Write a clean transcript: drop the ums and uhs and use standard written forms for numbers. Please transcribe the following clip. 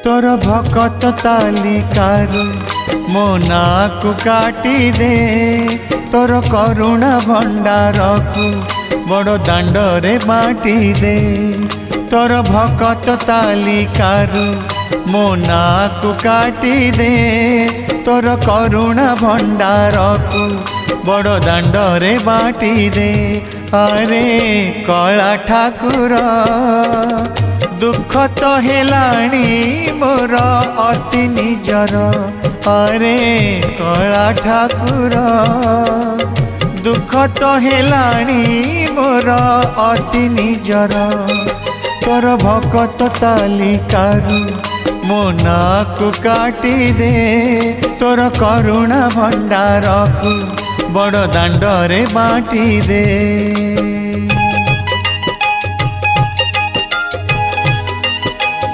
तोर भकत तालिकारु मो नाकु काटी दे तोर करुणा भंडार को बड़ दांडरे बाटी दे। तोर भकत तालिकारु मो नाकु काटी दे तोर करुणा भंडार को बड़ दांडरे बाटी दे। अरे कला ठाकुर दुख तो हेलाणी मोर अति निजर। अरे कला ठाकुर दुख तो हेलाणी मोर अति निजर। तोर भकत तालिकारु मो नाकु काटी दे तोर करुणा भंडार को बड़ दांडरे बाटी दे।